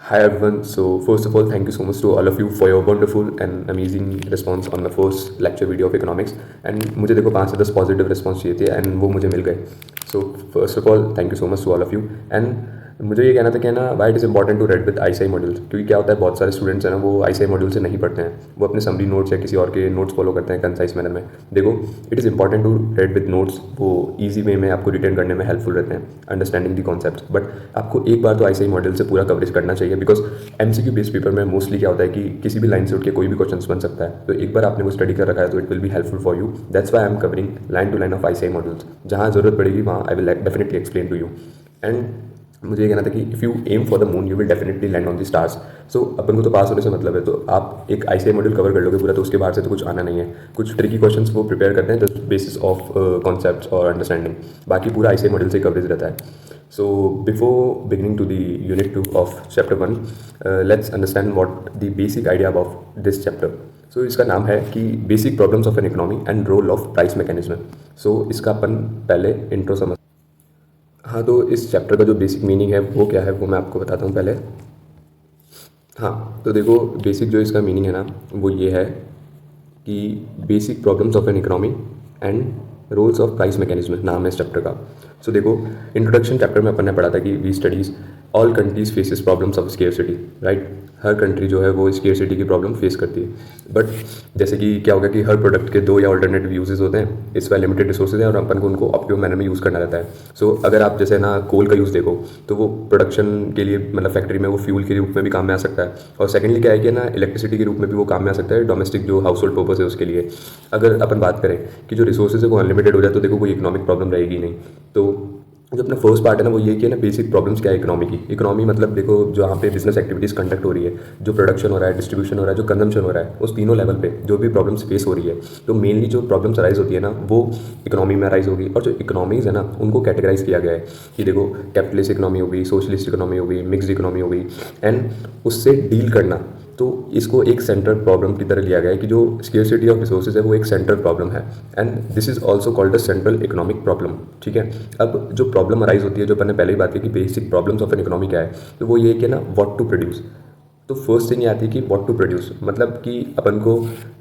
Hi everyone. So first of all, thank you so much to all of you for your wonderful and amazing response on my first lecture video of economics. And मुझे देखो 5 से 10 positive response चाहिए थे and वो मुझे मिल गए. So first of all thank you so much to all of you. And मुझे ये कहना था कि ना why it is important to read with ICI modules, क्योंकि क्या होता है बहुत सारे स्टूडेंट्स हैं ना वो आईसीआई मॉड्यूल से नहीं पढ़ते हैं, वो अपने समरी नोट्स या किसी और के नोट्स फॉलो करते हैं कंसाइज मैनर में. देखो it is important to read with notes, वो ईजी वे में आपको रिटेन करने में हेल्पफुल रहते हैं अंडरस्टैंडिंग द कॉन्सेप्ट. बट आपको एक बार तो आईसीआई मॉड्यूल से पूरा कवरेज करना चाहिए, बिकॉज एमसीक्यू बेस्ड पेपर में मोस्टली क्या होता है कि किसी भी लाइन से उठ के कोई भी क्वेश्चन बन सकता है. तो एक बार आपने वो स्टडी कर रखा है तो it will be helpful for you. That's why I am covering line to line of ICAI modules. जहाँ जरूरत पड़ेगी वहाँ I will definitely explain to you. And मुझे ये कहना था कि if you aim for the moon you will definitely land on the stars. So अपन को तो पास होने से मतलब है, तो आप एक आईसीआई मॉड्यूल कवर कर लोगे पूरा, तो उसके बाहर से तो कुछ आना नहीं है. कुछ ट्रिकी क्वेश्चंस वो प्रिपेयर करते हैं जस्ट बेसिस ऑफ कॉन्सेप्ट्स और अंडरस्टैंडिंग, बाकी पूरा आईसीआई मॉड्यूल से कवरेज रहता है. So before beginning to the unit 2 of chapter 1, let's understand what the basic idea of this chapter. So इसका नाम है कि basic problems of an economy and role of price mechanism. So इसका अपन पहले इंट्रो समझ. हाँ, तो इस चैप्टर का जो बेसिक मीनिंग है वो क्या है वो मैं आपको बताता हूँ पहले. हाँ, तो देखो बेसिक जो इसका मीनिंग है ना वो ये है कि basic problems of an economy and roles of price mechanism नाम है इस चैप्टर का. सो देखो इंट्रोडक्शन चैप्टर में अपन ने पढ़ा था कि we studies all countries faces problems of scarcity, right. हर कंट्री जो है वो स्केर्सिटी की प्रॉब्लम फेस करती है. बट जैसे कि क्या होगा कि हर प्रोडक्ट के 2 या अल्टरनेटिव यूजेस होते हैं, इस वाले लिमिटेड रिसोर्सेज हैं और अपन को उनको ऑप्टिमम मैनर में यूज़ करना रहता है. सो अगर आप जैसे ना कोल का यूज़ देखो तो वो प्रोडक्शन के लिए मतलब फैक्ट्री में वो फ्यूल के रूप में भी काम में आ सकता है. और सेकेंडली क्या है कि ना इलेक्ट्रिसिटी के रूप में भी वो काम में आ सकता है, डोमेस्टिक जो हाउस होल्ड पर्पज़ है उसके लिए. अगर अपन बात करें कि जो रिसोर्सेज है वो अनलिमिटेड हो जाए तो देखो कोई इकोनॉमिक प्रॉब्लम रहेगी नहीं. तो जो अपना फर्स्ट पार्ट है ना वो ये कि ना बेसिक प्रॉब्लम्स क्या है इकोनॉमी की. इकोनॉमी मतलब देखो जहाँ पे बिजनेस एक्टिविटीज़ कंडक्ट हो रही है, जो प्रोडक्शन हो रहा है, डिस्ट्रीब्यूशन हो रहा है, जो कंजम्पशन हो रहा है, उस तीनों लेवल पे जो भी प्रॉब्लम्स फेस हो रही है, तो मेनली जो प्रॉब्लम्स अराइज होती है ना वो इकोनॉमी में अराइज होगी. और जो इकोनॉमीज़ है ना उनको कैटेगराइज किया गया है कि देखो कैपिटलिस्ट इकोनॉमी हो गई, सोशलिस्ट इकोनॉमी हो गई, मिक्सड इकोनॉमी हो गई. एंड उससे डील करना तो इसको एक सेंट्रल प्रॉब्लम की तरह लिया गया है कि जो स्केर्सिटी ऑफ रिसोर्सेज है वो एक सेंट्रल प्रॉब्लम है. And this is also called a central economic problem. ठीक है. अब जो प्रॉब्लम अराइज होती है, जो अपन ने पहले ही बात की कि basic problems of an economy क्या है, तो वो ये कि ना व्हाट टू प्रोड्यूस. तो फर्स्ट थिंग ये आती है कि व्हाट टू प्रोड्यूस, मतलब कि अपन को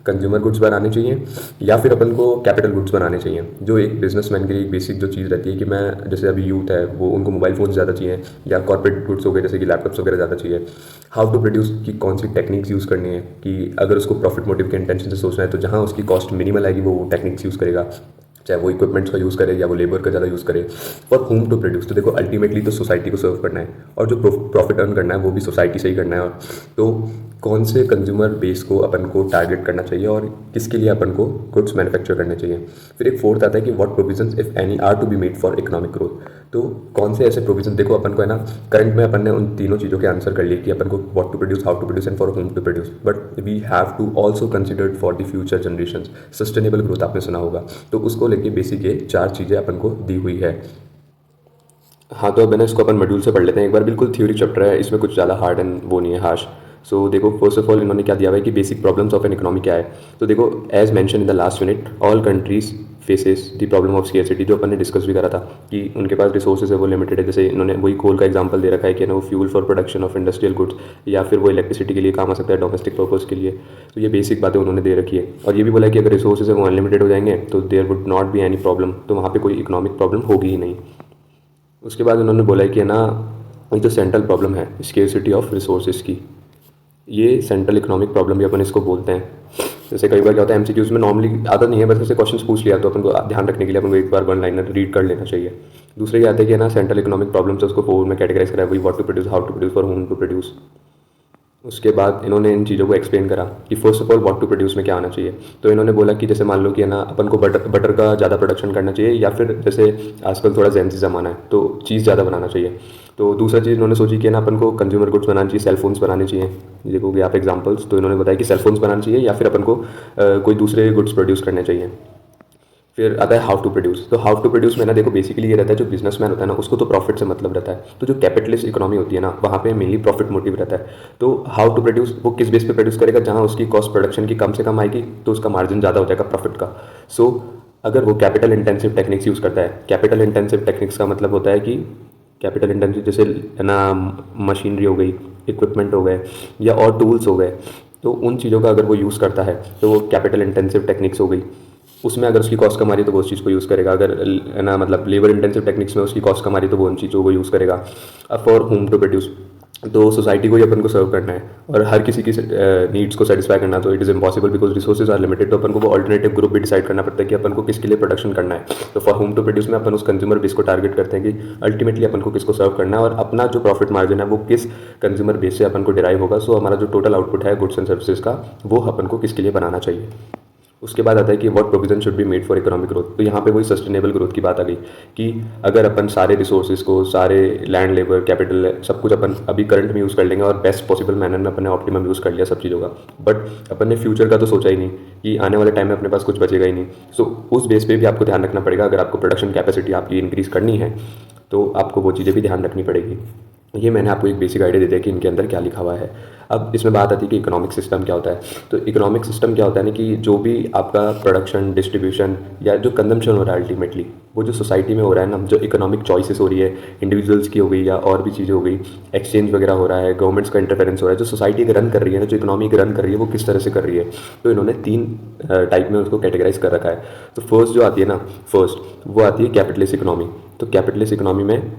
कंज्यूमर गुड्स बनाने चाहिए या फिर अपन को कैपिटल गुड्स बनाने चाहिए. जो एक बिजनेसमैन के लिए एक बेसिक जो चीज़ रहती है कि मैं जैसे अभी यूथ है वो उनको मोबाइल फ़ोन ज़्यादा चाहिए या कॉर्पोरेट गुड्स हो गए जैसे कि लैपटॉप्स वगैरह ज़्यादा चाहिए. हाउ टू प्रोड्यूस की कौन सी टेक्निक्स यूज़ करनी है, कि अगर उसको प्रॉफिट मोटिव के इंटेंशन से सोचना है तो जहाँ उसकी कॉस्ट मिनिमल आएगी वो टेक्निक्स यूज़ करेगा, चाहे वो इक्विपमेंट्स का यूज़ करे या वो लेबर का ज़्यादा यूज़ करे. और होम टू प्रोड्यूस, तो देखो अल्टीमेटली तो सोसाइटी को सर्व करना है और जो प्रॉफिट अर्न करना है वो भी सोसाइटी से ही करना है. और तो कौन से कंज्यूमर बेस को अपन को टारगेट करना चाहिए और किसके लिए अपन को गुड्स मैन्युफैक्चर करने चाहिए. फिर एक फोर्थ आता है कि what provisions if any are to be made for economic growth. तो कौन से ऐसे प्रोविजन, देखो अपन को है ना करंट में अपन ने उन तीनों चीज़ों के आंसर कर लिए कि अपन को what to produce, how to produce and for whom to produce. But we have to also considered for the future generation. Sustainable growth आपने सुना होगा, तो उसको लेके बेसिक ये 4 चीज़ें अपन को दी हुई है. हाँ, तो अब मैंने इसको अपन मॉड्यूल से पढ़ लेते हैं एक बार. बिल्कुल थ्योरी चैप्टर है, इसमें कुछ ज़्यादा हार्ड एंड वो नहीं है हार्श. सो देखो फर्स्ट ऑफ ऑल इन्होंने क्या दिया हुआ है कि basic problems of an economy क्या है. तो देखो as mention in the last unit all countries faces the problem of scarcity, जो अपन ने डिस्कस भी करा था कि उनके पास रिसोर्सेज है वो लिमिटेड है. जैसे इन्होंने वही कोल का एग्जांपल दे रखा है कि ना वो fuel for production of industrial goods या फिर वो इलेक्ट्रिसिटी के लिए काम आ सकता है डोमेस्टिक पर्पज़ के लिए. तो ये बेसिक बातें उन्होंने दे रखी है. और ये भी बोला है कि अगर रिसोर्सेज है वो अनलिमिटेड हो जाएंगे तो there would not be any problem, तो वहाँ पर कोई इकोनॉमिक प्रॉब्लम होगी ही नहीं. उसके बाद उन्होंने बोला है कि ना ये जो सेंट्रल प्रॉब्लम है स्केर्सिटी ऑफ रिसोर्सेज की, ये सेंट्रल इकोनॉमिक प्रॉब्लम भी अपन इसको बोलते हैं. जैसे कई बार क्या होता है एमसीक्यूज़ में नॉर्मली आदत नहीं है, बस ऐसे क्वेश्चंस पूछ लिया तो अपन को ध्यान रखने के लिए अपन को एक बार वन लाइनर रीड कर लेना चाहिए. दूसरे ये आते हैं कि ना सेंट्रल इकोनॉमिक प्रॉब्लम्स उसको 4 में कैटेगराइज करा है, वही what to produce, how to produce, for whom to produce. उसके बाद इन्होंने इन चीज़ों को एक्सप्लेन करा कि first of all what to produce में क्या आना चाहिए. तो इन्होंने बोला कि जैसे मान लो कि है ना अपन को बटर का ज़्यादा प्रोडक्शन करना चाहिए या फिर जैसे आजकल थोड़ा जेंजी ज़माना है तो चीज़ ज़्यादा बनाना चाहिए. तो दूसरा चीज़ इन्होंने सोची कि ना अपन को कंज्यूमर गुड्स बनाना चाहिए, सेलफोन्स बनाने चाहिए. देखोगे आप एग्जांपल्स, तो इन्होंने बताया कि सेलफोन्स बनाना चाहिए या फिर अपन को कोई दूसरे गुड्स प्रोड्यूस करने चाहिए. फिर आता है हाउ टू प्रोड्यूस. तो हाउ टू प्रोड्यूस में ना देखो बेसिकली ये रहता है जो बिजनेसमैन होता है ना उसको तो प्रॉफिट से मतलब रहता है. तो जो कैपिटलिस्ट इकोनॉमी होती है ना वहाँ पे मेनली प्रॉफिट मोटिव रहता है. तो हाउ टू प्रोड्यूस वो किस बेस पे प्रोड्यूस करेगा, जहाँ उसकी कॉस्ट प्रोडक्शन की कम से कम आएगी तो उसका मार्जिन ज़्यादा हो जाएगा प्रॉफिट का. सो अगर वो कैपिटल इंटेंसिव टेक्निक्स यूज़ करता है, कैपिटल इंटेंसिव टेक्निक्स का मतलब होता है कि कैपिटल इंटेंसिव जैसे है ना मशीनरी हो गई इक्विपमेंट हो गए या और टूल्स हो गए, तो उन चीज़ों का अगर वो यूज़ करता है तो वो कैपिटल इंटेंसिव टेक्निक्स हो गई, उसमें अगर उसकी कॉस्ट कम आ रही है तो वो उस चीज़ को यूज़ करेगा। अगर है ना मतलब लेबर इंटेंसिव टेक्निक्स में उसकी कॉस्ट कम आ रही है तो वो उन चीज़ों को यूज़ करेगा। अब फॉर होम टू प्रोड्यूस, तो सोसाइटी को ही अपन को सर्व करना है और हर किसी की नीड्स को सेटिस्फाई करना, तो it is impossible because resources are limited. तो अपन को वो ऑल्टरनेटिव ग्रुप भी डिसाइड करना पड़ता है कि अपन को किसके लिए प्रोडक्शन करना है। तो फॉर होम टू प्रोड्यूस में अपन उस कंज्यूमर बेस को टारगेट करते हैं कि अल्टीमेटली अपन को किसको सर्व करना है और अपना जो प्रॉफिट मार्जिन है वो किस कंज्यूमर बेस से अपन को डिराइव होगा। सो हमारा जो टोटल आउटपुट है गुड्स एंड सर्विसेज का, वो अपन को किसके लिए बनाना चाहिए। उसके बाद आता है कि what provision should be made for economic growth. तो यहाँ पे वही सस्टेनेबल ग्रोथ की बात आ गई कि अगर अपन सारे रिसोर्सेज को, सारे लैंड, लेबर, कैपिटल, सब कुछ अपन अभी करंट में यूज़ कर लेंगे और बेस्ट पॉसिबल मैनर में अपन ने ऑप्टिमम यूज़ कर लिया सब चीज़ों का, बट अपन ने फ्यूचर का तो सोचा ही नहीं कि आने वाले टाइम में अपने पास कुछ बचेगा ही नहीं। सो उस बेस पे भी आपको ध्यान रखना पड़ेगा। अगर आपको प्रोडक्शन कैपेसिटी आपकी इंक्रीज़ करनी है तो आपको वो चीज़ें भी ध्यान रखनी पड़ेगी। ये मैंने आपको एक बेसिक आइडिया दे दिया कि इनके अंदर क्या लिखा हुआ है। अब इसमें बात आती है कि इकोनॉमिक सिस्टम क्या होता है। तो इकोनॉमिक सिस्टम क्या होता है ना कि जो भी आपका प्रोडक्शन, डिस्ट्रीब्यूशन या जो कंजम्पशन हो रहा है अल्टीमेटली, वो जो सोसाइटी में हो रहा है ना, जो इकोनॉमिक चॉइसेस हो रही है इंडिविजुअल्स की हो गई या और भी चीज़ें हो गई, एक्सचेंज वगैरह हो रहा है, गवर्नमेंट्स का इंटरफेरेंस हो रहा है, जो सोसाइटी रन कर रही है ना, जो इकोनॉमी रन कर रही है वो किस तरह से कर रही है। तो इन्होंने 3 टाइप में उसको कैटेगराइज कर रखा है। तो फर्स्ट जो आती है ना, फर्स्ट वो आती है कैपिटलिस्ट इकोनॉमी। तो कैपिटलिस्ट इकोनॉमी में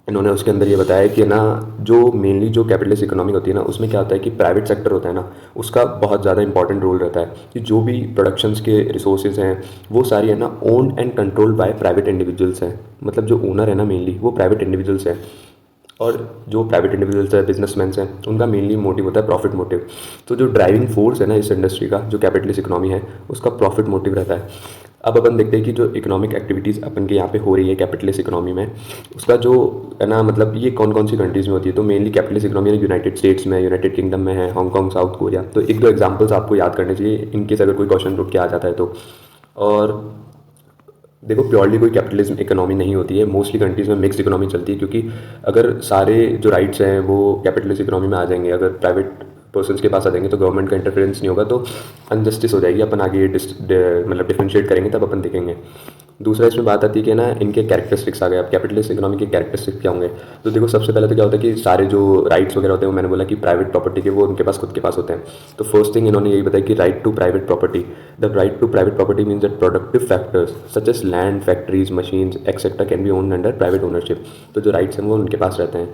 इन्होंने उसके अंदर ये बताया कि ना, जो मेनली जो कैपिटलिस्ट इकोनॉमी होती है ना, उसमें क्या होता है कि प्राइवेट सेक्टर होता है ना, उसका बहुत ज़्यादा इंपॉर्टेंट रोल रहता है कि जो भी प्रोडक्शंस के रिसोर्सेज हैं वो सारी है ना owned and controlled by private individuals हैं। मतलब जो ओनर है ना मेनली वो प्राइवेट इंडिविजुअल्स हैं, और जो प्राइवेट इंडिविजुअल्स है, बिजनेसमैन हैं, उनका मेनली मोटिव होता है प्रॉफिट मोटिव। तो जो ड्राइविंग फोर्स है ना इस इंडस्ट्री का, जो कैपिटलिस्ट इकोनॉमी है, उसका प्रॉफिट मोटिव रहता है। अब अपन देखते हैं कि जो इकोनॉमिक एक्टिविटीज़ अपन के यहाँ पे हो रही है कैपिटलिस्ट इकोनॉमी में, उसका जो है ना मतलब ये कौन कौन सी कंट्रीज़ में होती है। तो mainly capitalist economy United states में, यूनाइटेड किंगडम में है, हांगकॉन्ग, साउथ कोरिया। तो एक दो एग्जांपल्स आपको याद करने चाहिए इनकेस अगर कोई क्वेश्चन रुक के आ जाता है तो। और देखो प्योरली कोई कैपिटलिज्म इकोनॉमी नहीं होती है, मोस्टली कंट्रीज़ में मिक्स्ड इकोनॉमी चलती है, क्योंकि अगर सारे जो राइट्स हैं वो कैपिटलिस्ट इकोनॉमी में आ जाएंगे, अगर प्राइवेट पर्सन्स के पास आ जाएंगे तो गवर्नमेंट का इंटरफेरेंस नहीं होगा, तो अनजस्टिस हो जाएगी। अपन आगे मतलब डिफ्रेंशिएट करेंगे तब अपन देखेंगे। दूसरा इसमें बात आती है कि ना इनके कैरेक्टरिस्टिक्स आ गए। अब कैपिटलिस्ट इकोनॉमी के कैरेक्टरिस्टिक्स क्या होंगे। तो देखो सबसे पहले तो क्या होता है कि सारे जो राइट्स वगैरह होते हैं वो मैंने बोला कि प्राइवेट प्रॉपर्टी के वो उनके पास खुद के पास होते हैं। तो फर्स्ट थिंग इन्होंने यही बताया कि right to private property. The right to private property means that productive factors such as land, factories, machines etcetera can be owned under private ownership. तो जो राइट्स हैं वो उनके पास रहते हैं।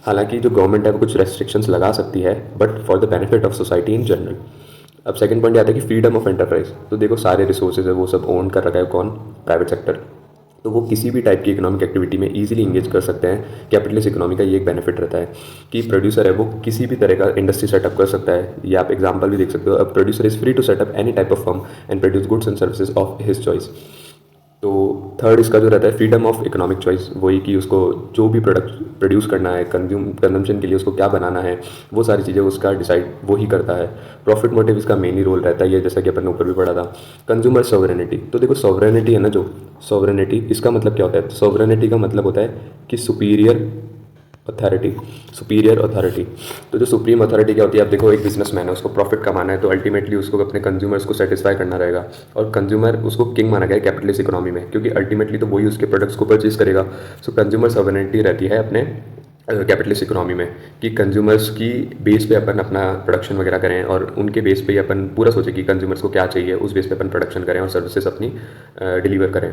हालांकि जो गवर्नमेंट है वो कुछ रेस्ट्रिक्शंस लगा सकती है, but for the benefit of society in general. अब सेकंड पॉइंट आता है कि फ्रीडम ऑफ एंटरप्राइज। तो देखो सारे रिसोर्सेज है वो सब ओन कर रखा है कौन, प्राइवेट सेक्टर। तो वो किसी भी टाइप की इकोनॉमिक एक्टिविटी में इजीली इंगेज कर सकते हैं। कैपिटलिस्ट इकोनॉमी का ये एक बेनिफिट रहता है कि प्रोड्यूसर है वो किसी भी तरह का इंडस्ट्री सेटअप कर सकता है। ये आप एग्जांपल भी देख सकते हो। अब producer is free to set up any type of firm and produce goods and services of his choice. तो थर्ड इसका जो रहता है फ्रीडम ऑफ इकोनॉमिक चॉइस, वही कि उसको जो भी प्रोडक्ट प्रोड्यूस करना है, कंजम्पशन के लिए उसको क्या बनाना है, वो सारी चीज़ें उसका डिसाइड वो ही करता है। प्रॉफिट मोटिव इसका मेनली रोल रहता है, ये जैसा कि अपन ने ऊपर भी पढ़ा था। Consumer sovereignty. तो देखो सॉवरेनिटी है ना, जो सॉवरेनिटी इसका मतलब क्या होता है। सॉवरेनिटी का मतलब होता है कि सुपीरियर अथॉरिटी, सुपीरियर अथॉरिटी। तो जो सुप्रीम अथॉरिटी क्या होती है, आप देखो एक बिजनेसमैन है, उसको प्रॉफिट कमाना है, तो अल्टीमेटली उसको अपने कंज्यूमर्स को सेटिस्फाई करना रहेगा। और कंज्यूमर उसको किंग माना गया है कैपिटलिस्ट इकोनॉमी में, क्योंकि अल्टीमेटली तो वही उसके प्रोडक्ट्स को परचेज करेगा। सो कंज्यूमर सॉवरेनिटी रहती है अपने कैपिटलिस्ट इकोनॉमी में कि कंज्यूमर्स की बेस पे अपन अपना प्रोडक्शन वगैरह करें और उनके बेस पे ही अपन पूरा सोचें कि कंज्यूमर्स को क्या चाहिए, उस बेस पे अपन प्रोडक्शन करें और सर्विसेज अपनी डिलीवर करें।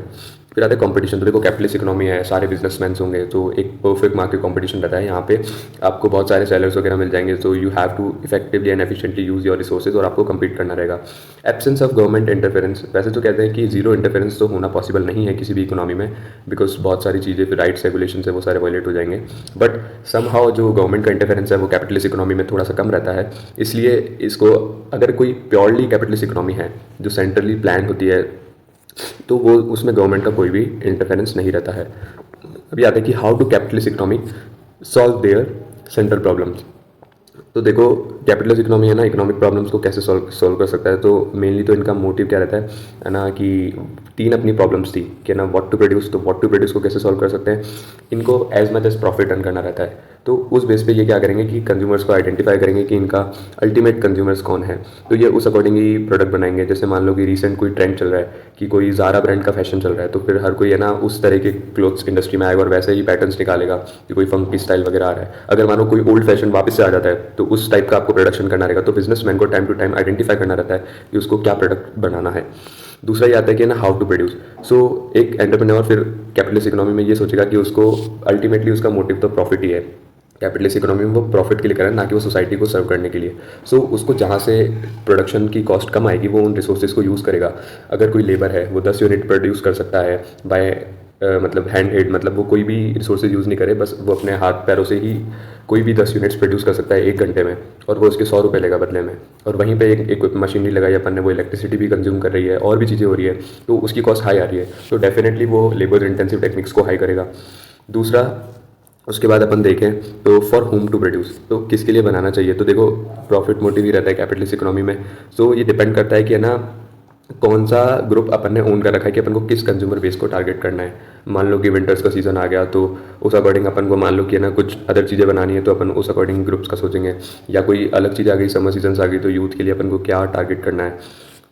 फिर आता है कंपटीशन। तो देखो कैपिटलिस्ट इकोनॉमी है, सारे बिजनेसमैन होंगे, तो एक परफेक्ट मार्केट कंपटीशन रहता है। यहाँ पे आपको बहुत सारे सेलर्स वगैरह मिल जाएंगे, तो you have to effectively and efficiently use your resources और आपको कम्पीट करना रहेगा। Absence of government interference. वैसे तो कहते हैं कि जीरो इंटरफेरेंस तो होना पॉसिबल नहीं है किसी भी इकोनॉमी में, बिकॉज बहुत सारी चीज़ें फिर राइट्स रेगुलेशन है वो सारे वायलेट हो जाएंगे। बट समहाउ जो गवर्नमेंट का इंटरफेरेंस है वो कैपिटलिस्ट इकोनॉमी में थोड़ा सा कम रहता है। इसलिए इसको अगर कोई प्योरली कैपिटलिस्ट इकोनॉमी है जो सेंट्रली प्लान होती है, तो वो उसमें गवर्नमेंट का कोई भी इंटरफेरेंस नहीं रहता है। अभी आता है कि how to capitalist economy solve their central problems. तो देखो कैपिटलिस्ट इकोनॉमी है ना, इकोनॉमिक प्रॉब्लम्स को कैसे सॉल्व कर सकता है। तो मेनली तो इनका मोटिव क्या रहता है ना कि 3 अपनी प्रॉब्लम्स थी कि ना व्हाट टू प्रोड्यूस। तो व्हाट टू प्रोड्यूस को कैसे सॉल्व कर सकते हैं, इनको as much as profit earn करना रहता है। तो उस बेस पे ये क्या करेंगे कि कंज्यूमर्स को आइडेंटिफाई करेंगे कि इनका अल्टीमेट कंज्यूमर्स कौन है, तो ये उस अकॉर्डिंग ही प्रोडक्ट बनाएंगे। जैसे मान लो कि रिसेंट कोई ट्रेंड चल रहा है कि कोई ज़ारा ब्रांड का फैशन चल रहा है, तो फिर हर कोई है ना उस तरह के क्लोथ्स इंडस्ट्री में आएगा और वैसे ही पैटर्न्स निकालेगा कि कोई फंकी स्टाइल वगैरह आ रहा है। अगर मानो कोई ओल्ड फैशन वापस से आ जाता है तो उस टाइप का आपको प्रोडक्शन करना रहेगा। तो बिजनेसमैन को टाइम टू टाइम आइडेंटिफाई करना रहता है कि उसको क्या प्रोडक्ट बनाना है। दूसरा ये आता है कि ना हाउ टू प्रोड्यूस। सो एक एंटरप्रेन्योर फिर कैपिटलिस्ट इकोनॉमी में ये सोचेगा कि उसको अल्टीमेटली उसका मोटिव तो प्रॉफिट ही है। कैपिटलिस्ट इकोनॉमी में वो प्रॉफिट के लिए कर रहा है, ना कि वो सोसाइटी को सर्व करने के लिए। सो उसको जहाँ से प्रोडक्शन की कॉस्ट कम आएगी वो उन रिसोर्सेज को यूज़ करेगा। अगर कोई लेबर है वो 10 यूनिट प्रोड्यूस कर सकता है बाय मतलब हैंड हेड, मतलब वो कोई भी रिसोर्सेज यूज़ नहीं करे, बस वो अपने हाथ पैरों से ही कोई भी 10 यूनिट्स प्रोड्यूस कर सकता है 1 घंटे में, और वो उसके 100 रुपये लेगा बदले में। और वहीं पे एक मशीनरी लगाई अपन ने, वो इलेक्ट्रिसिटी भी कंज्यूम कर रही है और भी चीज़ें हो रही है, तो उसकी कॉस्ट हाई आ रही है। तो डेफिनेटली वो लेबर इंटेंसिव टेक्निक्स को हाई करेगा। दूसरा, उसके बाद अपन देखें तो फॉर होम टू प्रोड्यूस, तो किसके लिए बनाना चाहिए। तो देखो प्रॉफिट मोटिव ही रहता है कैपिटलिस्ट इकोनॉमी में। सो ये डिपेंड करता है कि है ना कौन सा ग्रुप अपन ने ओन कर रखा है कि अपन को किस कंज्यूमर बेस को टारगेट करना है। मान लो कि विंटर्स का सीज़न आ गया तो उस अकॉर्डिंग अपन को, मान लो कि है ना कुछ अदर चीज़ें बनानी है तो अपन उस अकॉर्डिंग ग्रुप्स का सोचेंगे। या कोई अलग चीज़ आ गई, समर सीजन आ गई, तो यूथ के लिए अपन को क्या टारगेट करना है।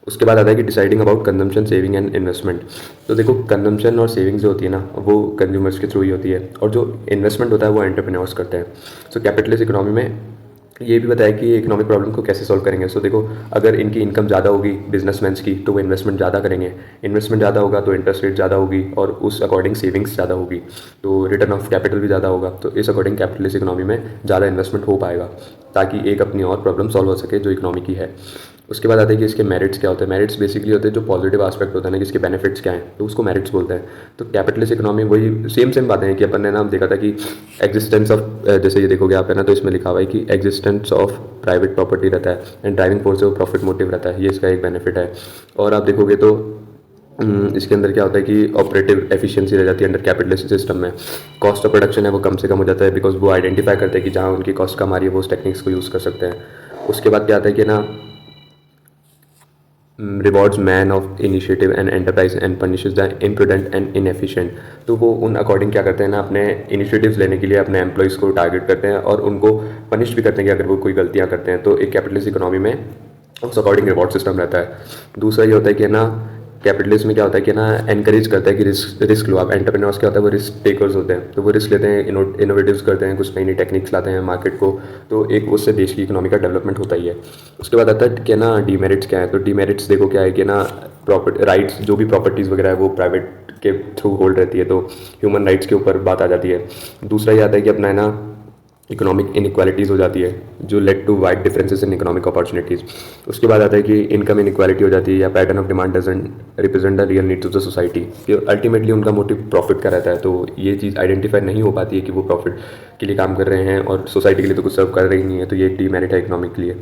उसके बाद आता है कि deciding about consumption, saving and investment. तो देखो कंजम्पशन और सेविंग जो होती है ना वो कंज्यूमर्स के थ्रू ही होती है, और जो इन्वेस्टमेंट होता है वो एंटरप्रेन्योर्स करते हैं। सो कैपिटलिस्ट इकोनॉमी में ये भी बताया कि इकोनॉमिक प्रॉब्लम को कैसे सॉल्व करेंगे। सो देखो अगर इनकी इनकम ज़्यादा होगी बिजनेसमैन्स की तो वो इन्वेस्टमेंट ज़्यादा करेंगे, इन्वेस्टमेंट ज़्यादा होगा तो इंटरेस्ट रेट ज़्यादा होगी, और उस अकॉर्डिंग सेविंग्स ज़्यादा होगी, तो रिटर्न ऑफ कैपिटल भी ज़्यादा होगा। तो इस अकॉर्डिंग कैपिटलिस्ट इकोनॉमी में ज़्यादा इन्वेस्टमेंट हो पाएगा ताकि एक अपनी और प्रॉब्लम सॉल्व हो सके जो इकोनॉमी की है। उसके बाद आता है कि इसके मेरिट्स क्या होते हैं। मेरिट्स बेसिकली होते हैं जो पॉजिटिव एस्पेक्ट होता है ना, कि इसके बेनिफिट्स क्या हैं, तो उसको मेरिट्स बोलते हैं। तो कैपिटलिस्ट इकोनॉमी वही सेम बातें हैं कि अपन ने नाम देखा था कि एग्जिस्टेंस ऑफ, जैसे ये देखोगे आप है ना, तो इसमें लिखा हुआ है कि एग्जिस्टेंस ऑफ प्राइवेट प्रॉपर्टी रहता है एंड ड्राइविंग फोर्स है वो प्रॉफिट मोटिव रहता है, ये इसका एक बेनिफिट है। और आप देखोगे तो इसके अंदर क्या होता है कि ऑपरेटिव एफिशिएंसी रह जाती है अंडर कैपिटलिस्ट सिस्टम में। कॉस्ट ऑफ प्रोडक्शन है वो कम से कम हो जाता है, बिकॉज वो आइडेंटिफाई करते हैं कि जहाँ उनकी कॉस्ट कम आ रही है वो उस टेक्निक्स को यूज़ कर सकते हैं। उसके बाद क्या आता है कि ना rewards man of initiative and enterprise and punishes the imprudent and inefficient. तो वो उन अकॉर्डिंग क्या करते हैं ना, अपने इनिशिएटिव्स लेने के लिए अपने एम्प्लॉयज़ को टारगेट करते हैं और उनको पनिश भी करते हैं कि अगर वो कोई गलतियाँ करते हैं। तो एक कैपिटलिस्ट इकोनॉमी में उस अकॉर्डिंग रिवॉर्ड सिस्टम रहता है। दूसरा ये होता है कि ना कैपिटलिस्ट में क्या होता है कि ना एनकरेज करता है कि रिस्क लो आप। एंटरप्रेन्योर्स क्या होता है वो रिस्क टेकर्स होते हैं, तो वो रिस्क लेते हैं, इनोवेटिव्स करते हैं, कुछ नई नई टेक्निक्स लाते हैं मार्केट को, तो एक उससे देश की इकोनॉमी का डेवलपमेंट होता ही है। उसके बाद आता है कि ना डीमेरिट्स क्या है। तो डीमेरिट्स देखो क्या है कि ना प्रॉपर्टी राइट्स, जो भी प्रॉपर्टीज़ वगैरह है वो प्राइवेट के थ्रू होल्ड रहती है, तो ह्यूमन राइट्स के ऊपर बात आ जाती है। दूसरा ये आता है कि अपना है ना इकोनॉमिक इनइक्वालिटीज़ हो जाती है जो led to wide differences in economic opportunities. उसके बाद आता है कि इनकम इनइक्वालिटी हो जाती है, या pattern of demand doesn't represent the real needs of the society, कि अल्टीमेटली उनका मोटिव प्रॉफिट का रहता है। तो ये चीज़ आइडेंटिफाई नहीं हो पाती है कि वो प्रॉफिट के लिए काम कर रहे हैं और सोसाइटी के लिए तो कुछ सर्व कर रही नहीं है, तो ये एक डीमेरिट है इकोनॉमिक के लिए।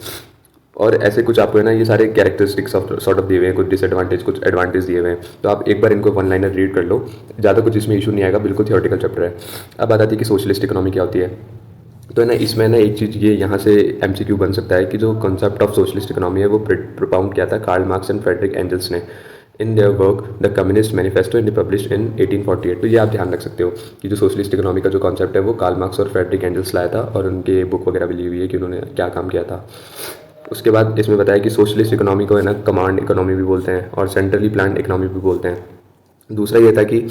और ऐसे कुछ आपको है ना ये सारे कैरेक्टरिस्टिक्स ऑफ सॉर्ट ऑफ दिए हुए हैं, कुछ डिसएडवांटेज कुछ एडवांटेज दिए हुए हैं, तो आप एक बार इनको वन लाइनर रीड कर लो, ज़्यादा कुछ इसमें इशू नहीं आएगा, बिल्कुल थियोरेटिकल चैप्टर है। अब बात आती है कि सोशलिस्ट इकोनॉमी क्या होती है। तो है ना इसमें ना एक चीज़ ये यहाँ से एमसीक्यू बन सकता है कि जो कॉन्सेप्ट ऑफ सोशलिस्ट इकोनॉमी है वो प्रोपाउंड किया था Karl Marx and Friedrich Engels ने in their work the Communist Manifesto and published in 1848। तो ये आप ध्यान रख सकते हो कि जो सोशलिस्ट इकोनॉमी का जो कॉन्सेप्ट है वो कार्ल मार्क्स और फ्रेडरिक एंजल्स लाया था, और उनके बुक वगैरह भी ली हुई है कि उन्होंने क्या काम किया था। उसके बाद इसमें बताया कि सोशलिस्ट इकोनॉमी को है ना कमांड इकोनॉमी भी बोलते हैं और सेंट्रली प्लान्ड इकोनॉमी भी बोलते हैं। दूसरा ये था कि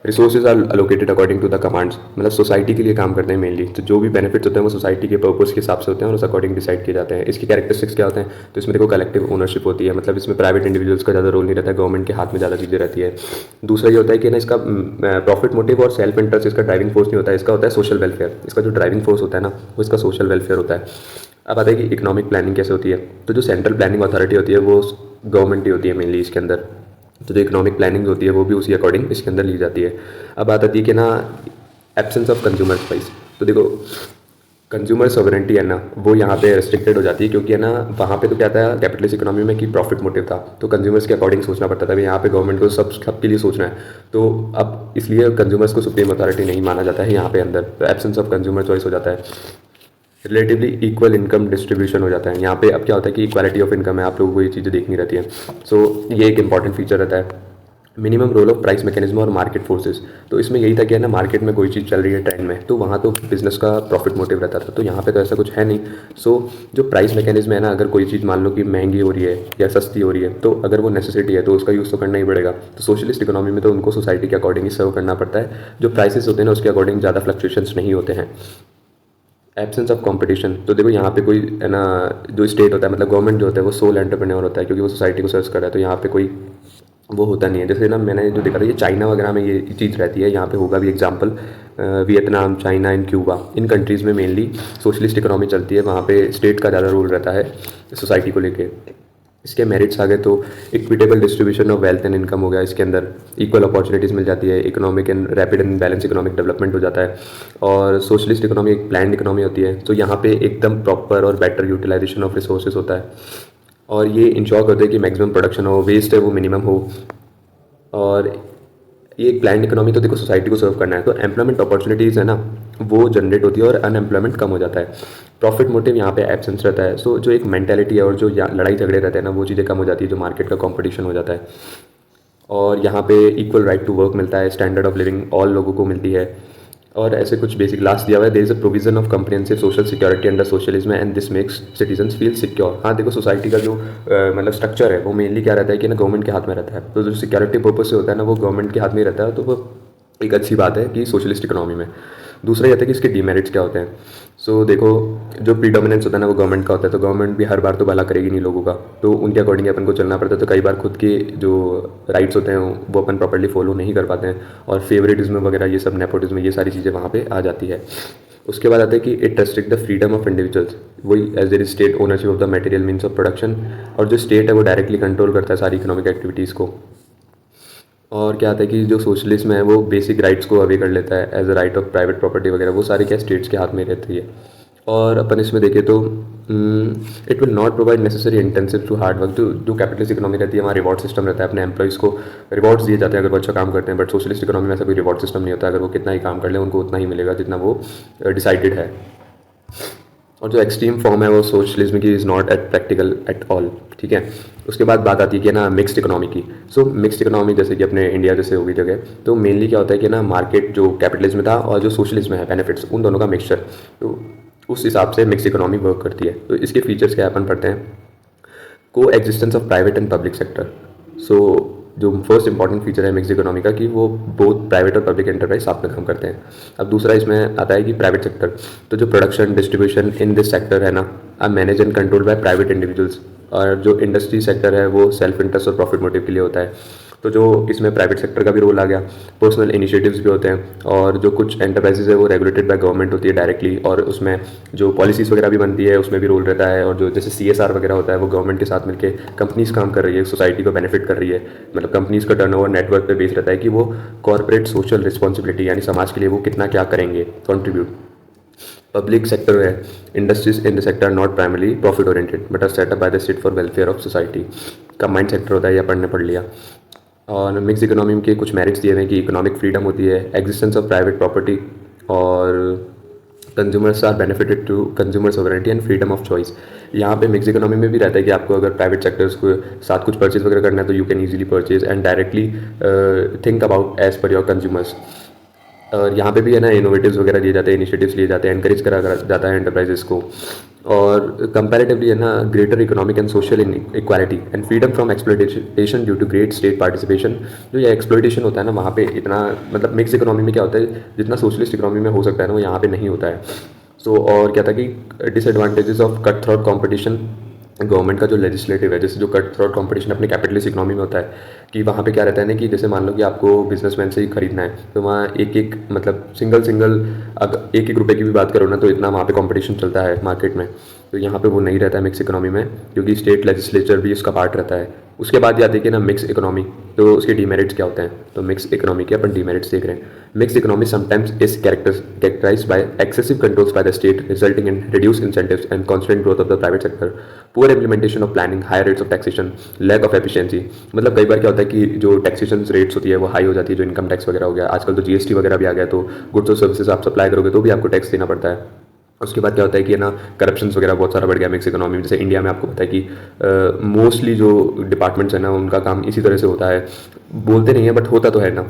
resources are allocated according to the commands, मतलब सोसाइटी के लिए काम करते हैं मेनली, तो जो भी बेनिफिट्स होते हैं वो सोसाइटी के पर्पस के हिसाब से होते हैं और उस अकॉर्डिंग डिसाइड किए जाते हैं। इसकी कैरेक्टरिस्टिक्स क्या होते हैं, तो इसमें देखो कलेक्टिव ओनरशिप होती है, मतलब इसमें प्राइवेट इंडिविजुअल्स का ज़्यादा रोल नहीं रहता है, गवर्नमेंट के हाथ में ज़्यादा चीज़ें रहती है। दूसरा ये होता है कि ना इसका प्रॉफिट मोटिव और सेल्फ इंटरेस्ट इसका ड्राइविंग फोर्स नहीं होता है, इसका होता है सोशल वेलफेयर। इसका जो ड्राइविंग फोर्स होता है ना वो इसका सोशल वेलफेयर होता है। अब आता है कि इकोनॉमिक प्लानिंग कैसे होती है। तो जो सेंट्रल प्लानिंग अथॉरिटी होती है वो गवर्नमेंट ही होती है मेनली इसके अंदर, तो जो इकोनॉमिक प्लानिंग होती है वो भी उसी अकॉर्डिंग इसके अंदर ली जाती है। अब बात आती है कि ना एब्सेंस ऑफ कंज्यूमर प्राइस। तो देखो कंज्यूमर सॉवरेंटी है ना वो यहाँ पे रेस्ट्रिक्टेड हो जाती है, क्योंकि है ना वहाँ पे तो क्या था कैपिटलिस्ट इकोनॉमी में कि प्रॉफिट मोटिव था, तो कंज्यूमर्स के अकॉर्डिंग सोचना पड़ता था। यहाँ पे गवर्नमेंट को सबके लिए सोचना है, तो अब इसलिए कंज्यूमर्स को सुप्रीम अथॉरिटी नहीं माना जाता है यहाँ पे अंदर, तो एब्सेंस ऑफ कंज्यूमर चॉइस हो जाता है। रिलेटिवली इक्वल इनकम डिस्ट्रीब्यूशन हो जाता है यहाँ पे। अब क्या होता है कि इक्वालिटी ऑफ इनकम है, आप लोगों को ये चीज़ें देखनी रहती है, सो ये एक इंपॉर्टेंट फीचर रहता है। Minimum role of price mechanism और मार्केट फोर्सेस। तो इसमें यही था कि है ना, मार्केट में कोई चीज़ चल रही है ट्रेंड में, तो वहाँ तो बिजनेस का प्रॉफिट मोटिव रहता था, तो यहाँ पे तो ऐसा कुछ है नहीं। सो जो प्राइस मैकेनिज्म है ना, अगर कोई चीज़ मान लो कि महंगी हो रही है या सस्ती हो रही है, तो अगर वो नेसेसिटी है तो उसका यूज़ तो करना ही पड़ेगा। तो सोशलिस्ट इकोनॉमी में तो उनको सोसाइटी के अकॉर्डिंग ही सर्व करना पड़ता है। जो प्राइसेस होते हैं ना, उसके अकॉर्डिंग ज़्यादा फ्लक्चुएशंस नहीं होते हैं। एब्सेंस ऑफ कंपटीशन, तो देखो यहाँ पे कोई है ना, जो स्टेट होता है मतलब गवर्नमेंट जो होता है वो सोल एंटरप्रेन्योर होता है, क्योंकि वो सोसाइटी को सर्व कर रहा है, तो यहाँ पे कोई वो होता नहीं है। जैसे ना मैंने जो देखा था, ये चाइना वगैरह में ये चीज़ रहती है, यहाँ पे होगा भी example. Vietnam, China and Cuba, in countries में मेनली सोशलिस्ट इकोनॉमी चलती है। वहाँ पे स्टेट का ज़्यादा रोल रहता है सोसाइटी को लेके। इसके मेरिट्स आ गए तो equitable distribution of wealth and income हो गया, इसके अंदर इक्वल अपॉर्चुनिटीज़ मिल जाती है, economic and rapid and balance economic development हो जाता है। और सोशलिस्ट इकोनॉमी एक प्लान्ड इकोनॉमी होती है, तो यहाँ पे एकदम प्रॉपर और बेटर यूटिलाइजेशन ऑफ रिसोर्सेज होता है, और ये इंश्योर करते हैं कि मैक्सिमम प्रोडक्शन हो, वेस्ट है वो मिनिमम हो। और ये एक प्लान्ड इकोनॉमी, तो देखो सोसाइटी को सर्व करना है, तो एम्प्लॉयमेंट अपॉर्चुनिटीज़ है ना वो जनरेट होती है और अनएम्प्लॉयमेंट कम हो जाता है। प्रॉफिट मोटिव यहाँ पे एब्सेंस रहता है। सो जो एक मेंटेलिटी है और जो लड़ाई झगड़े रहते हैं ना, वो चीज़ें कम हो जाती है, जो मार्केट का कंपटीशन हो जाता है। और यहाँ पे इक्वल राइट टू वर्क मिलता है, स्टैंडर्ड ऑफ लिविंग ऑल लोगों को मिलती है। और ऐसे कुछ बेसिक लास्ट दिया हुआ है, there is a provision of comprehensive social security under socialism and this makes citizens feel secure. हाँ देखो, सोसाइटी का जो मतलब स्ट्रक्चर है वो मेनली क्या रहता है कि ना गवर्नमेंट के हाथ में रहता है, तो जो सिक्योरिटी पर्पज से होता है ना वो गवर्नमेंट के हाथ में ही रहता है, तो वो एक अच्छी बात है कि सोशलिस्ट इकोनॉमी में। दूसरा ये आता है कि इसके डीमेरिट्स क्या होते हैं। सो देखो, जो प्रीडोमिनेंस होता है ना वो गवर्नमेंट का होता है, तो गवर्नमेंट भी हर बार तो भला करेगी नहीं लोगों का, तो उनके अकॉर्डिंग अपन को चलना पड़ता है, तो कई बार खुद के जो राइट्स होते हैं वो अपन प्रॉपर्ली फॉलो नहीं कर पाते हैं, और फेवरेटिज्म वगैरह ये सब, नेपोटिज्म, ये सारी चीज़ें वहाँ पे आ जाती है। उसके बाद आता है कि it restrict the freedom of individuals, वही as there is state ownership of the material means of production, और जो स्टेट है वो डायरेक्टली कंट्रोल करता है सारी इकोनॉमिक एक्टिविटीज़ को। और क्या आता है कि जो सोशलिज्म है वो बेसिक राइट्स को अवे कर लेता है, as a right of private property वगैरह, वो सारी क्या स्टेट्स के हाथ में रहती है। और अपन इसमें देखें तो it will not provide necessary incentive to hard work. जो कैपिटलिस्ट इकोनॉमी रहती है, वहाँ रिवॉर्ड सिस्टम रहता है, अपने एम्प्लॉइज़ को रिवॉर्ड्स दिए जाते हैं अगर वो अच्छा काम करते हैं, बट सोशलिस्ट इकोनॉमी में ऐसा कोई रिवॉर्ड सिस्टम नहीं होता। अगर वो कितना ही काम कर ले उनको उतना ही मिलेगा जितना वो डिसाइडेड है। और जो एक्सट्रीम फॉर्म है वो सोशलिज्म की is not at practical at all, ठीक है। उसके बाद बात आती है कि ना मिक्स्ड इकोनॉमी की। सो मिक्स्ड इकोनॉमी जैसे कि अपने इंडिया जैसे होगी जगह, तो मेनली क्या होता है कि ना मार्केट जो कैपिटलिज्म था और जो सोशलिज्म है बेनिफिट्स, उन दोनों का मिक्सचर, तो उस हिसाब से मिक्स इकोनॉमी वर्क करती है। तो इसके फीचर्स क्या अपन पढ़ते हैं। को existence of private and public sector. So जो फर्स्ट इंपॉर्टेंट फीचर है मिक्स इकोनॉमी का, कि वो बोथ प्राइवेट और पब्लिक एंटरप्राइज साथ में काम करते हैं। अब दूसरा इसमें आता है कि प्राइवेट सेक्टर, तो जो production distribution in this sector है ना, अब manage and control by private individuals. और जो इंडस्ट्री सेक्टर है वो सेल्फ इंटरेस्ट और प्रॉफिट मोटिव के लिए होता है। तो जो इसमें प्राइवेट सेक्टर का भी रोल आ गया, पर्सनल इनिशिएटिव्स भी होते हैं, और जो कुछ एंटरप्राइजेज है वो रेगुलेटेड बाय गवर्नमेंट होती है डायरेक्टली, और उसमें जो पॉलिसीज़ वगैरह भी बनती है उसमें भी रोल रहता है। और जो जैसे CSR वगैरह होता है वो गवर्नमेंट के साथ मिलकर कंपनीज काम कर रही है, सोसाइटी को बेनिफिट कर रही है, मतलब कंपनीज का टर्नओवर नेटवर्क पे बेस रहता है कि वो कॉर्पोरेट सोशल रिस्पॉन्सिबिलिटी यानी समाज के लिए वो कितना क्या करेंगे कंट्रीब्यूट। पब्लिक सेक्टर है, industries in the sector are not primarily profit oriented but are set up by the state for welfare of society. Combined sector होता है, या पढ़ने पढ़ लिया। और मिक्स इकोनॉमी के कुछ मेरिट्स दिए हुए हैं कि इकोनॉमिक फ्रीडम होती है, एग्जिस्टेंस ऑफ प्राइवेट प्रॉपर्टी, और consumers are benefited to consumer sovereignty and freedom of choice. यहाँ पे मिक्स इकोनॉमी में भी रहता है कि आपको अगर प्राइवेट सेक्टर्स को साथ कुछ परचेज वगैरह करना है तो you can easily purchase and directly think about as per your consumers. और यहाँ पे भी है ना इनोवेटिव्स वगैरह दिए जाते हैं, इनिशिएटिव्स लिए जाते हैं, एनकरेज करा जाता है एंटरप्राइजेस को। और कंपैरेटिवली है ना greater economic and social equality and freedom from exploitation due to great state participation. जो ये एक्सप्लॉयटेशन होता है ना वहाँ पे इतना, मतलब मिक्स इकोनॉमी में क्या होता है, जितना सोशलिस्ट इकोनॉमी में हो सकता है ना वो यहाँ पे नहीं होता है। सो और क्या था कि disadvantages of cut throat competition. Government का जो लेजिस्लेटिव है, जैसे जो कट थ्रोट कंपटीशन अपने कैपिटलिस्ट इकोनॉमी में होता है, कि वहाँ पे क्या रहता है ना कि जैसे मान लो कि आपको बिजनेसमैन से ही खरीदना है, तो वहाँ एक एक मतलब सिंगल अगर एक एक रुपए की भी बात करो ना तो इतना वहाँ पे कंपटीशन चलता है मार्केट में। तो यहाँ पे वो नहीं रहता है मिक्स इकोनॉमी में, क्योंकि स्टेट लेजिस्लेचर भी उसका पार्ट रहता है। उसके बाद ये आती है कि ना मिक्स इकोनॉमी, तो उसके डीमेरिट्स क्या होते हैं। तो मिक्स इकोनॉमी के अपन डीमेरिट्स देख रहे हैं। Mix economy sometimes is characterised by excessive controls by the state resulting in reduce incentives and constant growth of the private sector, poor implementation of planning, high rates of taxation, lack of efficiency. मतलब कई बार क्या होता है कि जो taxation rates होती है वो हाई हो जाती है, जो इनकम टैक्स वगैरह हो गया, आजकल तो GST वगैरह भी आ गया, तो गुड्स और सर्विसेज आप सप्लाई करोगे तो भी आपको टैक्स देना पड़ता है। उसके बाद क्या होता है कि है ना, करप्शंस वगैरह बहुत सारा बढ़ गया मिक्स इकोनॉमी में। जैसे इंडिया में आपको पता है कि मोस्टली जो डिपार्टमेंट्स हैं ना, उनका काम इसी तरह से होता है, बोलते नहीं है बट होता तो है ना।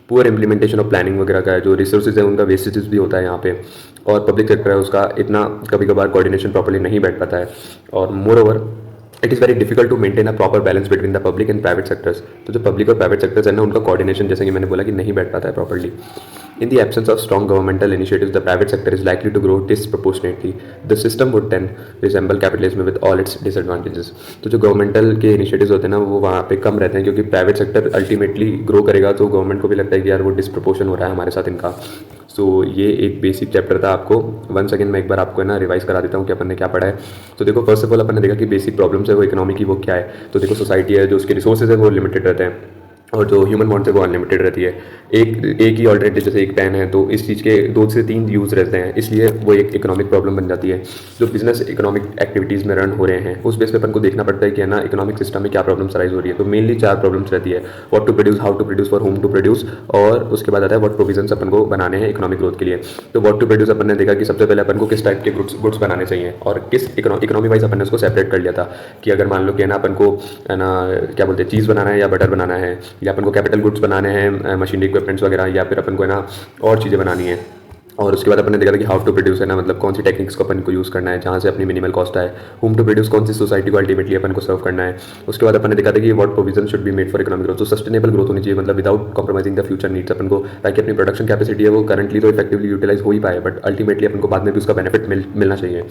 पुअर इम्प्लीमेंटेशन ऑफ प्लानिंग वगैरह का है, जो रिसोर्सेज है उनका वेस्टेजेस भी होता है यहाँ पे। और पब्लिक सेक्टर है उसका इतना कभी कभार कोऑर्डिनेशन प्रॉपर्ली नहीं बैठ पाता है। और moreover it is very difficult to maintain a proper balance between the public and private sectors. तो जो पब्लिक और प्राइवेट सेक्टर्स है ना, उनका कोऑर्डिनेशन जैसे कि मैंने बोला कि नहीं बैठ पाता है properly. In the absence of strong governmental initiatives, the private sector is likely to grow disproportionately. The system would then resemble capitalism with all its disadvantages. तो जो गवर्नमेंटल के इनिशिएटिव्स होते हैं ना, वो वहाँ पे कम रहते हैं, क्योंकि प्राइवेट सेक्टर अल्टीमेटली ग्रो करेगा तो गवर्नमेंट को भी लगता है कि यार वो डिस्प्रपोर्शन हो रहा है हमारे साथ इनका। सो ये एक बेसिक चैप्टर था आपको। वन सेकेंड मैं एक बार आपको है ना रिवाइज करा देता हूँ कि अपन ने क्या पढ़ा है। तो देखो, फर्स्ट ऑफ ऑल अपन ने देखा कि बेसिक प्रॉब्लम्स है वो इकोनॉमी की, वो क्या है। तो देखो, सोसाइटी है जो उसके रिसोर्सेज है वो लिमिटेड रहते हैं, और जो ह्यूमन वांट्स है वो अनलिमिटेड रहती है। एक ही ऑल्टरनेटिव जैसे एक पेन है, तो इस चीज़ के 2 से 3 यूज़ रहते हैं, इसलिए वो एक इकोनॉमिक प्रॉब्लम बन जाती है। जो बिजनेस इकोनॉमिक एक्टिविटीज़ में रन हो रहे हैं, उस बेस पे अपन को देखना पड़ता है कि है ना इकोनॉमिक सिस्टम में क्या प्रॉब्लम्स राइज हो रही है। तो मेनली 4 प्रॉब्लम्स रहती है: what to produce, how to produce, for whom to produce, और उसके बाद आता है व्हाट प्रोविजंस अपन को बनाने हैं इकोनॉमिक ग्रोथ के लिए। तो व्हाट टू प्रोड्यूस अपन ने देखा कि सबसे पहले अपन को किस टाइप के गुड्स बनाने चाहिए, और किस इकोनॉमी वाइज अपन ने उसको सेपरेट कर लिया था कि अगर मान लो कि है ना अपन को है ना क्या बोलते हैं, चीज़ बनाना है या बटर बनाना है, या अपन को कैपिटल गुड्स बनाने हैं, मशीनरी इक्विपमेंट्स वगैरह, या फिर अपन को है ना और चीज़ें बनानी है। और उसके बाद अपन ने देखा था कि हाउ टू प्रोड्यूस है ना, मतलब कौन सी टेक्निक्स को अपन को यूज़ करना है जहाँ से अपनी मिनिमल कॉस्ट आए। होम टू प्रोड्यूस कौन सी सोसाइटी को अल्टीमेटली अपन को सर्व करना है। उसके बाद अपन ने देखा था कि what provision should be made for economic growth. तो सस्टेनेबल ग्रोथ होनी चाहिए, मतलब without compromising the future needs अपन को, ताकि अपनी प्रोडक्शन कैपेसिटी है वो करंटली तो इफेक्टिवली यूटिलाइज हो ही पाए, बट अल्टीमेटली अपन को बाद में भी उसका बेनिफिट मिलना चाहिए।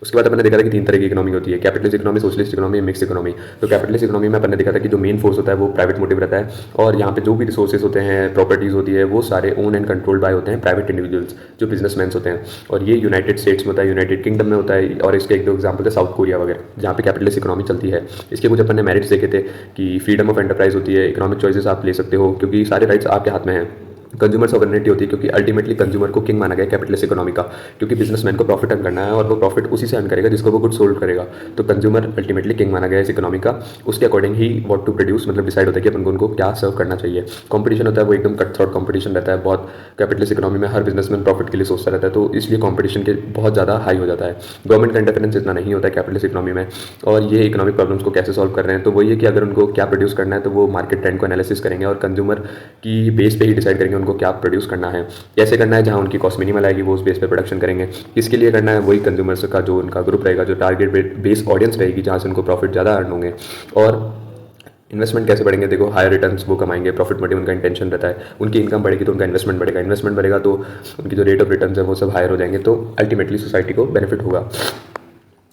उसके बाद अपन ने देखा था कि 3 तरह की इकोनॉमी होती है: capitalist economy, socialist economy, mix economy. तो कैपिटलिस्ट इकोनॉमी में अपन ने देखा था कि जो मेन फोर्स होता है वो प्राइवेट मोटिव रहता है, और यहाँ पे जो भी रिसोर्सेज होते हैं, प्रॉपर्टीज़ होती है, वो सारे ओन एंड कंट्रोल्ड बाय होते हैं प्राइवेट इंडिविजुअल्स, जो बिजनेसमैन होते हैं। और ये यूनाइटेड स्टेट्स में होता है, यूनाइटेड किंगडम में होता है, और इसके 1-2 एग्जाम्पल थे साउथ कोरिया वगैरह, जहाँ पे कैपिटलिस्ट इकोनॉमी चलती है। इसके कुछ अपन ने मेरिट्स देखे थे कि फ्रीडम ऑफ एंटरप्राइज होती है, इकोनॉमिक चॉइसेस आप ले सकते हो क्योंकि सारे राइट्स आपके हाथ में हैं। कंज्यूमर सॉवरेनिटी होती है क्योंकि अल्टीमेटली कंज्यूमर को किंग माना गया कैपिटलिस्ट इकोनॉमी का, क्योंकि बिजनेसमैन को प्रॉफिट अर्न करना है और वो प्रॉफिट उसी से अर्न करेगा जिसको वो गुड सोल्ड करेगा। तो कंज्यूमर अल्टीमेटली किंग माना गया इस इकोनॉमी का। उसके अकॉर्डिंग ही व्हाट टू प्रोड्यूस मतलब डिसाइड होता है कि अपन को उनको क्या सर्व करना चाहिए। कंपटीशन होता है वो एकदम कट थ्रोट कंपटीशन रहता है बहुत। कैपिटलिस्ट इकोनॉमी में हर बिजनेसमैन प्रॉफिट के लिए सोचता रहता है, तो इसलिए कंपटीशन के बहुत ज़्यादा हाई हो जाता है। गवर्नमेंट का इंटरफेरेंस इतना नहीं होता है कैपिटलिस्ट इकोनॉमी में। और ये इकोनॉमिक प्रॉब्लम्स को कैसे सॉल्व कर रहे हैं, तो वही है कि अगर उनको क्या प्रोड्यूस करना है तो वो मार्केट ट्रेंड को एनालिसिस करेंगे और कंज्यूमर की बेस पे ही डिसाइड करेंगे उनको क्या प्रोड्यूस करना है, कैसे करना है, जहाँ उनकी कॉस्ट मिनिमल आएगी वो उस बेस पे प्रोडक्शन करेंगे। किसके लिए करना है, वही कंज्यूमर्स का जो उनका ग्रुप रहेगा, जो टारगेट बेस ऑडियंस रहेगी, जहाँ से उनको प्रॉफिट ज़्यादा अर्न होंगे। और इन्वेस्टमेंट कैसे बढ़ेंगे, देखो हायर रिटर्न्स वो कमाएंगे, प्रॉफिट मोटिव उनका इंटेंशन रहता है। उनकी इनकम बढ़ेगी तो उनका इन्वेस्टमेंट बढ़ेगा, इन्वेस्टमेंट बढ़ेगा तो उनकी जो रेट ऑफ रिटर्न्स है वो सब हायर हो जाएंगे, तो अल्टीमेटली सोसाइटी को बेनिफिट होगा।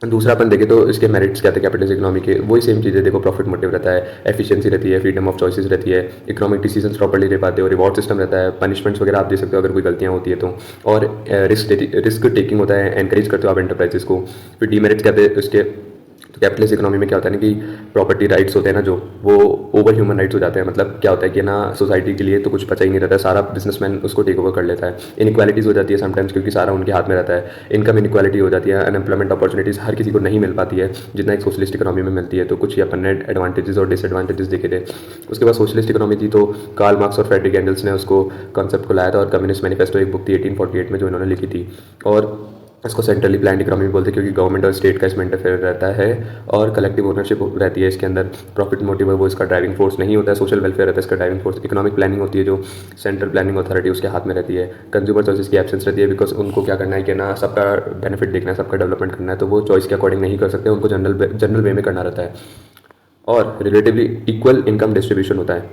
दूसरा अपन देखें तो इसके मेरिट्स क्या थे कैपिटलिस्ट इकोनॉमी के, वही सेम चीज़ें। देखो प्रॉफिट मोटिव रहता है, एफिशिएंसी रहती है, फ्रीडम ऑफ चॉइसेस रहती है, इकोनॉमिक डिसीजंस प्रॉपर्ली ले पाते हो, रिवॉर्ड सिस्टम रहता है, पनिशमेंट्स वगैरह आप दे सकते हो अगर कोई गलतियाँ होती है तो, और रिस्क टेकिंग होता है, एनकरेज करते हो आप एंटरप्राइजेस को। फिर डीमेरिट्स कहते हैं इसके। तो कैपिटलिस्ट इकोनॉमी में क्या होता है ना कि प्रॉपर्टी राइट्स होते हैं ना जो, वो ओवर ह्यूमन राइट्स हो जाते हैं। मतलब क्या होता है कि ना सोसाइटी के लिए तो कुछ बचा ही नहीं रहता है, सारा बिजनेसमैन उसको टेक ओवर कर लेता है। इनइक्वालिटीज़ हो जाती है समटाइम्स क्योंकि सारा उनके हाथ में रहता है। इनकम इनइक्वालिटी हो जाती है, अनएम्प्लॉयमेंट अपॉर्चुनिटीज़ हर किसी को नहीं मिल पाती है जितना एक सोशलिस्ट इकोनॉमी में मिलती है। तो कुछ ही अपन ने एडवांटेजेस और डिसएडवांटेजेस देखे थे। उसके बाद सोशलिस्ट इकोनॉमी थी तो कार्ल मार्क्स और फ्रेडरिक एंगल्स ने उसको कॉन्सेप्ट को लाया था, और कम्युनिस्ट मैनिफेस्टो एक बुक थी 1848 में जो इन्होंने लिखी थी। और इसको सेंट्रली प्लान्ड इकोनॉमी बोलते हैं क्योंकि गवर्नमेंट और स्टेट का इसमें इंटरफेयर रहता है, और कलेक्टिव ओनरशिप रहती है इसके अंदर। प्रॉफिट मोटिव है वो इसका ड्राइविंग फोर्स नहीं होता है, सोशल वेलफेयर रहता है इसका ड्राइविंग फोर्स। इकोनॉमिक प्लानिंग होती है जो सेंट्रल प्लानिंग अथॉरिटी उसके हाथ में रहती है। कंज्यूमर चॉइसेस की एब्सेंस रहती है बिकॉज उनको क्या करना है कि ना सबका बेनिफिट देखना है, सबका डेवलपमेंट करना है, तो वो चॉइस के अकॉर्डिंग नहीं कर सकते, उनको जनरल वे में करना रहता है। और रिलेटिवली इक्वल इनकम डिस्ट्रीब्यूशन होता है।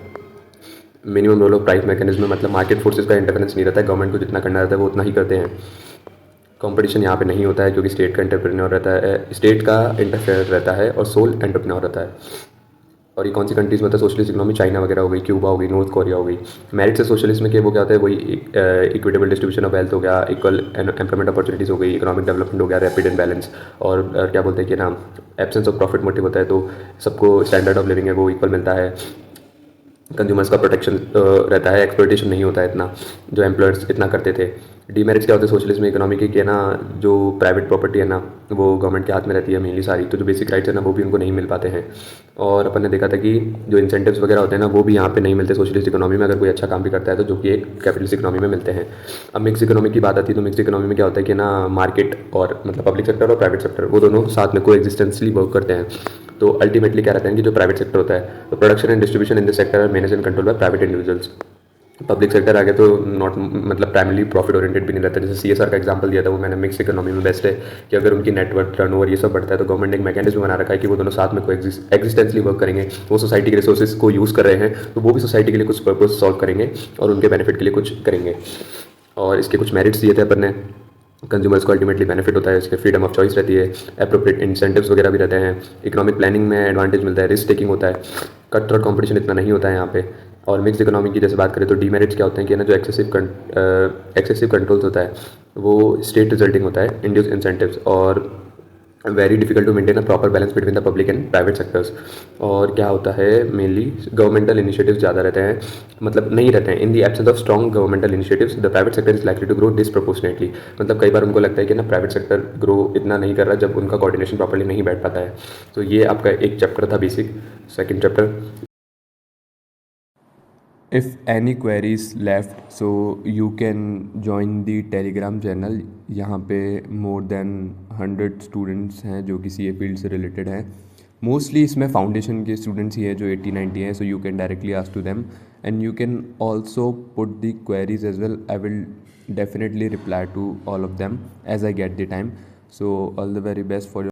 Minimum role of price mechanism, मतलब मार्केट फोर्सेस का इंटरफेरेंस नहीं रहता है, गवर्नमेंट को जितना करना रहता है वो उतना ही करते हैं। कंपटीशन यहाँ पे नहीं होता है क्योंकि स्टेट का एंटरप्रेन्योर रहता है, स्टेट का इंटरफेयर रहता है और सोल एंटरप्रेन्योर रहता है। और ये कौन सी कंट्रीज में होता है सोशलिस्ट इकोनॉमी, चाइना वगैरह हो गई, क्यूबा हो गई, नॉर्थ कोरिया हो गई। मेरिट से सोशलिस्ट में क्या वो क्या होता है, वही इक्विटेबल डिस्ट्रीब्यूशन ऑफ वेल्थ हो गया, इक्वल एम्प्लॉयमेंट अपॉर्चुनिटीज़ हो गई, इकोनॉमिक डेवलपमेंट हो गया, रैपिड एंड बैलेंस। और क्या बोलते हैं कि ना एब्सेंस ऑफ प्रॉफिट मोटिव होता है, तो सबको स्टैंडर्ड ऑफ लिविंग है वो इक्वल मिलता है। कंज्यूमर्स का प्रोटेक्शन रहता है, एक्सप्लॉइटेशन नहीं होता है इतना जो एम्प्लॉयर्स इतना करते थे। डीमेरिट्स क्या होते हैं सोशलिज्म इकोनॉमी के कि है ना, जो प्राइवेट प्रॉपर्टी है ना वो गवर्नमेंट के हाथ में रहती है मेनली सारी, तो जो बेसिक राइट्स है ना वो भी उनको नहीं मिल पाते हैं। और अपन ने देखा था कि जो इंसेंटिव्स वगैरह होते हैं ना वो भी यहाँ पे नहीं मिलते सोशलिस्ट इकोनॉमी में, अगर कोई अच्छा काम भी करता है तो, जो कि एक कैपिटलिस्ट इकोनॉमी में मिलते हैं। अब मिक्स इकोनॉमी की बात आती है तो मिक्स इकोनॉमी में क्या होता है कि ना, मार्केट और मतलब पब्लिक सेक्टर और प्राइवेट सेक्टर वो दोनों साथ में को एग्जिस्टेंसली वर्क करते हैं। तो अल्टीमेटली क्या रहता है कि जो प्राइवेट सेक्टर होता है, तो production and distribution in the sector are manage and control by private individuals. Public sector आ गया तो नॉट मतलब प्राइमरली प्रॉफिट ओरिएंटेड भी नहीं रहता। जैसे सीएसआर का एग्जांपल दिया था वो मैंने, मिक्स इकोनॉमी में बेस्ट है कि अगर उनकी नेटवर्क टर्नओवर ये सब बढ़ता है तो गवर्नमेंट ने एक मैकेनिज्म बना रखा है कि वो दोनों साथ में को एग्जिस्टेंसली वर्क करेंगे। वो सोसाइटी के रिसोर्सेज को यूज़ कर रहे हैं तो वो भी सोसाइटी के लिए कुछ पर्पज सॉल्व करेंगे और उनके बेनिफिट के लिए कुछ करेंगे। और इसके कुछ मेरिट्स दिए थे अपन ने। कंज्यूमर्स को अल्टीमेटली बेनिफिट होता है, इसके फ्रीडम ऑफ चॉइस रहती है, अप्रोप्रिएट इंसेंटिव्स वगैरह भी रहते हैं, इकोनॉमिक प्लानिंग में एडवांटेज मिलता है, रिस्क टेकिंग होता है, कट थ्रोट कंपटीशन इतना नहीं होता है यहाँ पे। और मिक्स इकोनॉमी की जैसे बात करें तो डीमेरिट्स क्या होते हैं कि ना, जो एक्सेसिव कंट्रोल्स होता है वो स्टेट रिजल्टिंग होता है, इंड्यूस इंसेंटिव्स, और very difficult to maintain a proper balance between the public and private sectors. और क्या होता है मेनली गवर्नमेंटल इनिशिएटिव्स ज़्यादा रहते हैं, मतलब नहीं रहते हैं। In the absence of strong governmental initiatives the private sector is likely to grow disproportionately. मतलब कई बार उनको लगता है कि ना प्राइवेट सेक्टर ग्रो इतना नहीं कर रहा जब उनका कोऑर्डिनेशन प्रॉपर्ली नहीं बैठ पाता है। तो ये आपका एक चैप्टर था basic. Second chapter, if any queries left so you can join the telegram channel। यहाँ पे more than 100 स्टूडेंट्स हैं जो कि सी ए फील्ड से रिलेटेड हैं। मोस्टली इसमें फाउंडेशन के स्टूडेंट्स ही हैं जो 80-90 हैं, so you can directly ask to them and you can also put the queries as well. I will definitely reply to all of them as I get the time। So all the very best for your